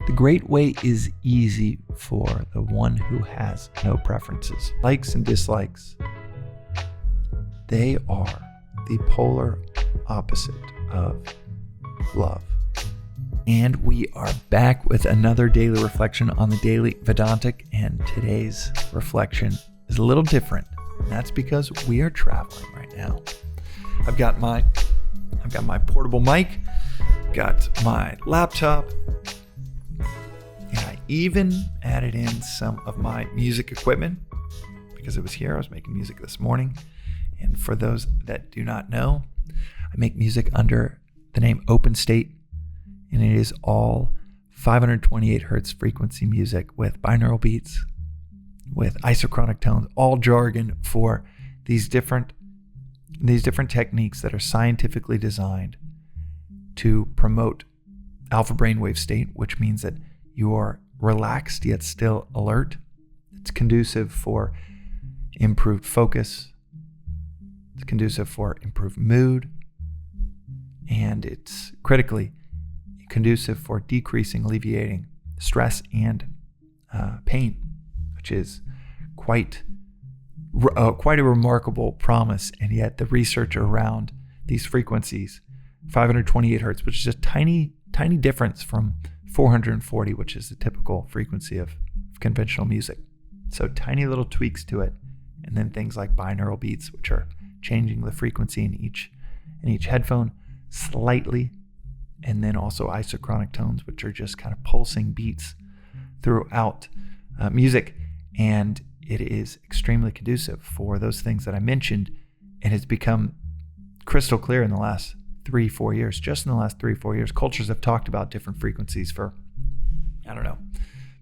The great way is easy for the one who has no preferences. Likes and dislikes, they are the polar opposite of love. And we are back with another daily reflection on the Daily Vedantic, and today's reflection is a little different. And that's because we are traveling right now. I've got my portable mic, got my laptop, and I even added in some of my music equipment because it was here. I was making music this morning. And for those that do not know, I make music under the name Open State, and it is all 528 hertz frequency music with binaural beats, with isochronic tones, all jargon for these different techniques that are scientifically designed to promote alpha brainwave state, which means that you are relaxed yet still alert. It's conducive for improved focus. It's conducive for improved mood. And it's critically conducive for decreasing, alleviating stress and pain, which is quite a remarkable promise. And yet the research around these frequencies, 528 hertz, which is a tiny difference from 440, which is the typical frequency of conventional music. So tiny little tweaks to it. And then things like binaural beats, which are changing the frequency in each headphone slightly. And then also isochronic tones, which are just kind of pulsing beats throughout music. And it is extremely conducive for those things that I mentioned. And it's become crystal clear in the last 3-4 years. Just in the last 3-4 years, cultures have talked about different frequencies for,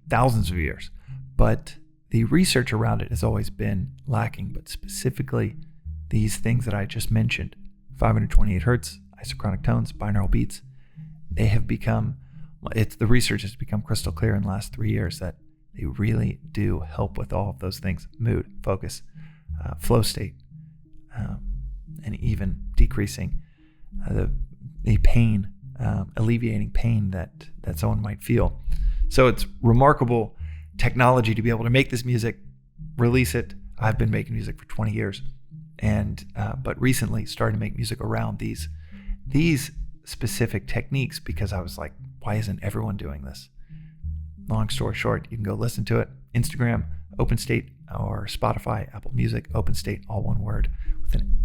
thousands of years. But the research around it has always been lacking. But specifically, these things that I just mentioned, 528 hertz, isochronic tones, binaural beats, they have become, the research has become crystal clear in the last 3 years that they really do help with all of those things: mood, focus, flow state, and even decreasing the pain, alleviating pain that someone might feel. So it's remarkable technology to be able to make this music, release it. I've been making music for 20 years, but recently started to make music around these specific techniques because I was like, why isn't everyone doing this? Long story short, you can go listen to it. Instagram, Open State, or Spotify, Apple Music, Open State, all one word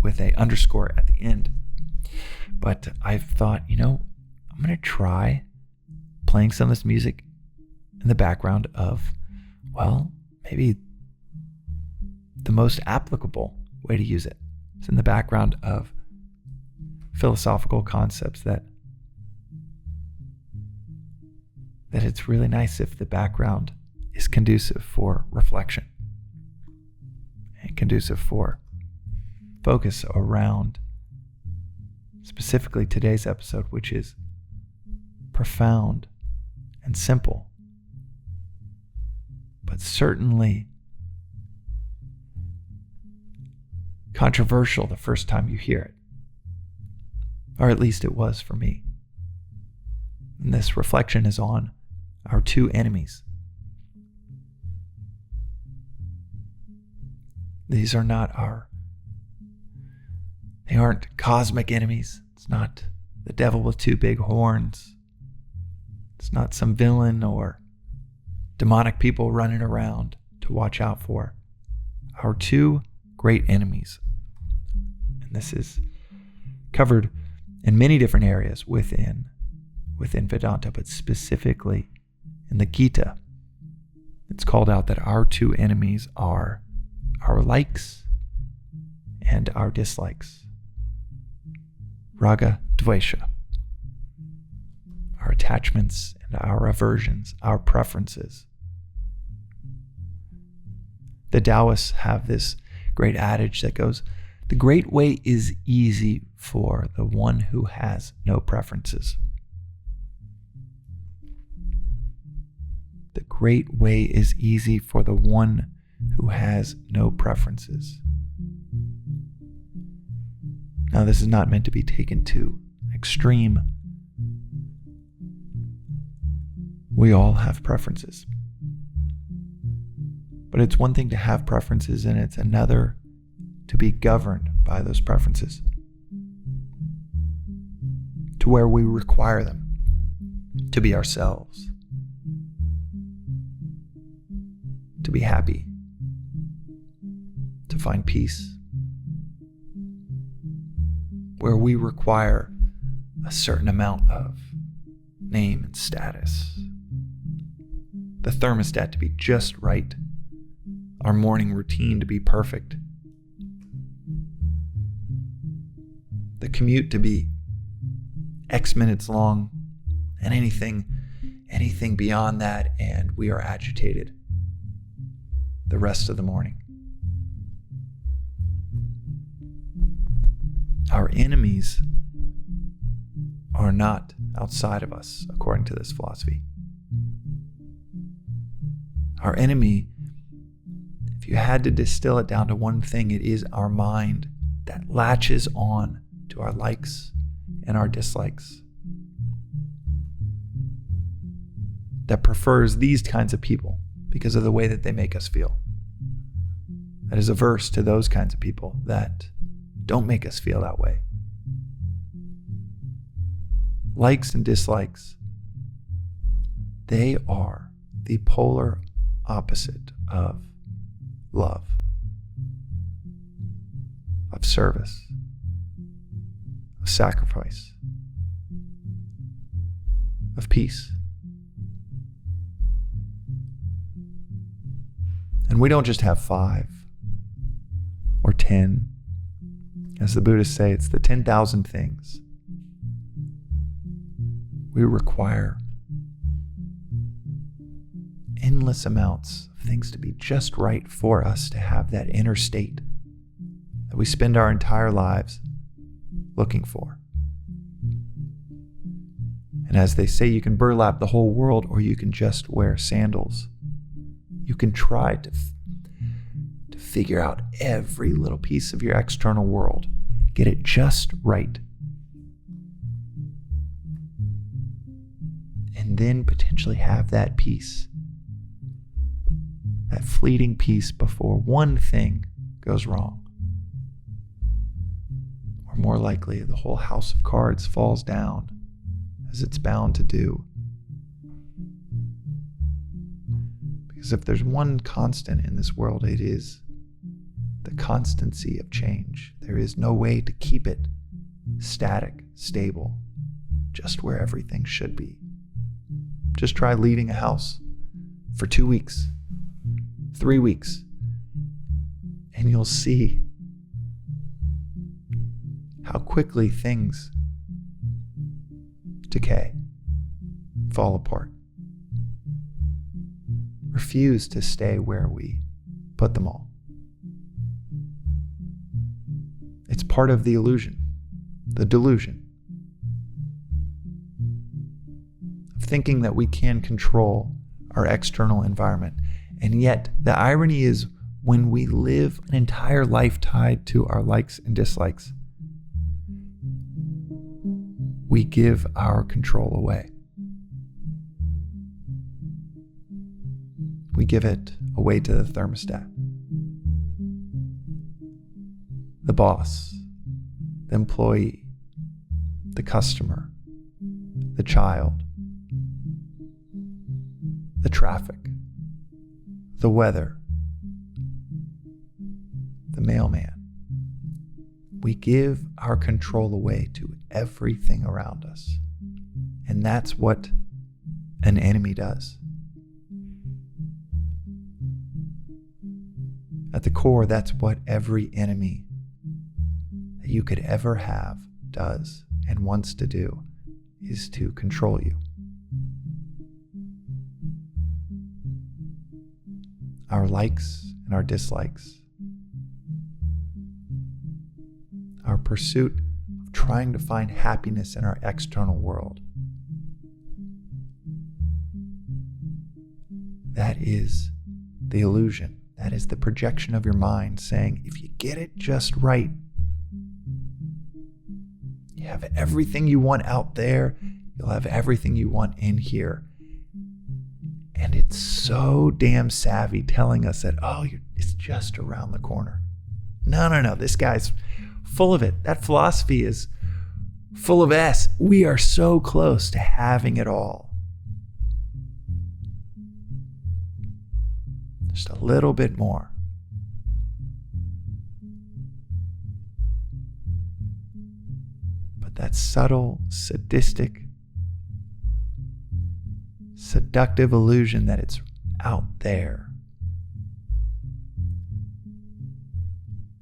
with a underscore at the end. But I've thought, I'm going to try playing some of this music in the background of, maybe the most applicable way to use it. It's in the background of philosophical concepts that it's really nice if the background is conducive for reflection and conducive for focus around specifically today's episode, which is profound and simple, but certainly controversial the first time you hear it. Or at least it was for me. And this reflection is on our two enemies. These are they aren't cosmic enemies. It's not the devil with two big horns. It's not some villain or demonic people running around to watch out for. Our two great enemies. And this is covered in many different areas within Vedanta, but specifically in the Gita. It's called out that our two enemies are our likes and our dislikes. Raga Dvesha. Our attachments and our aversions, our preferences. The Taoists have this great adage that goes, the great way is easy for the one who has no preferences. The great way is easy for the one who has no preferences. Now, this is not meant to be taken to extreme, We all have preferences. But it's one thing to have preferences, and it's another to be governed by those preferences, to where we require them to be ourselves, to be happy, to find peace, where we require a certain amount of name and status, the thermostat to be just right, our morning routine to be perfect, the commute to be X minutes long, and anything beyond that, and we are agitated the rest of the morning. Our enemies are not outside of us, according to this philosophy. Our enemy, if you had to distill it down to one thing, it is our mind that latches on to our likes and our dislikes, that prefers these kinds of people because of the way that they make us feel, that is averse to those kinds of people that don't make us feel that way. Likes and dislikes, they are the polar opposite of love, of service, of sacrifice, of peace. And we don't just have 5 or 10. As the Buddhists say, it's the 10,000 things. We require endless amounts of things to be just right for us to have that inner state that we spend our entire lives looking for. And as they say, you can burlap the whole world, or you can just wear sandals. You can try to figure out every little piece of your external world, get it just right, and then potentially have that peace, that fleeting peace before one thing goes wrong. Or more likely, the whole house of cards falls down, as it's bound to do. Because if there's one constant in this world, it is the constancy of change. There is no way to keep it static, stable, just where everything should be. Just try leading a house for 2 weeks, 3 weeks, and you'll see how quickly things decay, fall apart, refuse to stay where we put them all. It's part of the illusion, the delusion of thinking that we can control our external environment. And yet, the irony is, when we live an entire life tied to our likes and dislikes, we give our control away. We give it away to the thermostat, the boss, the employee, the customer, the child, the traffic, the weather, the mailman. We give our control away to everything around us. And that's what an enemy does. At the core, that's what every enemy that you could ever have does and wants to do, is to control you. Our likes and our dislikes, our pursuit of trying to find happiness in our external world, that is the illusion. That is the projection of your mind saying, if you get it just right, you have everything you want out there, you'll have everything you want in here. so damn savvy, telling us that, it's just around the corner. No. This guy's full of it. That philosophy is full of S. We are so close to having it all. Just a little bit more. But that subtle, sadistic, seductive illusion that it's out there.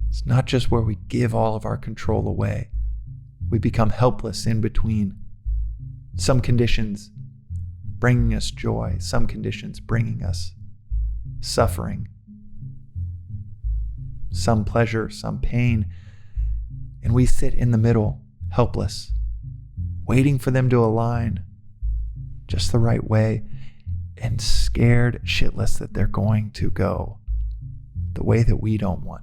It's not just where we give all of our control away. We become helpless in between. Some conditions bringing us joy, some conditions bringing us suffering, some pleasure, some pain, and we sit in the middle, helpless, waiting for them to align just the right way, and scared shitless that they're going to go the way that we don't want.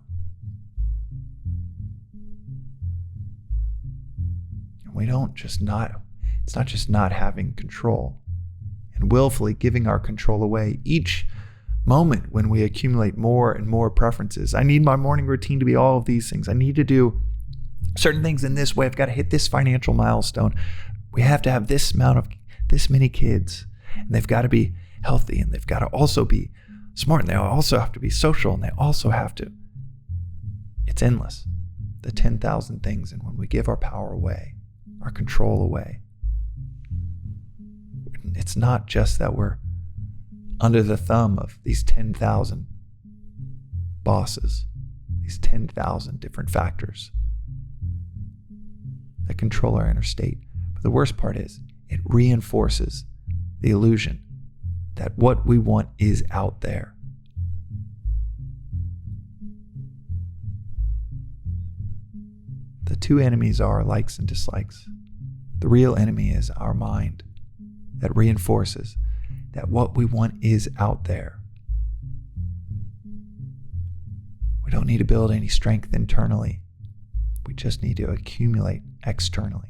It's not just not having control and willfully giving our control away each moment when we accumulate more and more preferences. I need my morning routine to be all of these things. I need to do certain things in this way. I've got to hit this financial milestone. We have to have this many kids, and they've got to be healthy, and they've got to also be smart, and they also have to be social, and they also have to. It's endless. The 10,000 things. And when we give our power away, our control away, it's not just that we're under the thumb of these 10,000 bosses, these 10,000 different factors that control our inner state. But the worst part is it reinforces the illusion that what we want is out there. The two enemies are likes and dislikes. The real enemy is our mind that reinforces that what we want is out there. We don't need to build any strength internally. We just need to accumulate externally.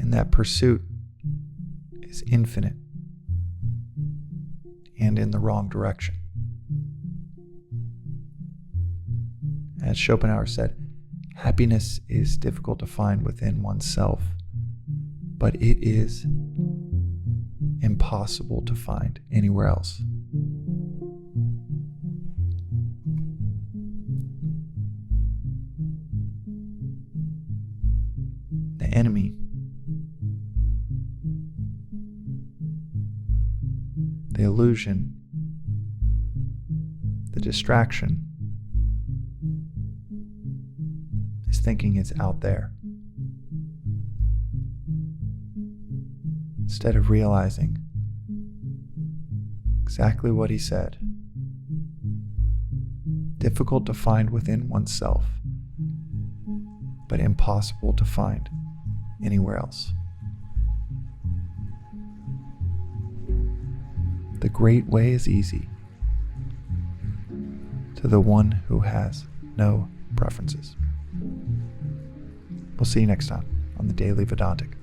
And that pursuit is infinite and in the wrong direction. As Schopenhauer said, happiness is difficult to find within oneself, but it is impossible to find anywhere else. The enemy, the illusion, the distraction, is thinking it's out there, instead of realizing exactly what he said. Difficult to find within oneself, but impossible to find anywhere else. The great way is easy to the one who has no preferences. We'll see you next time on the Daily Vedantic.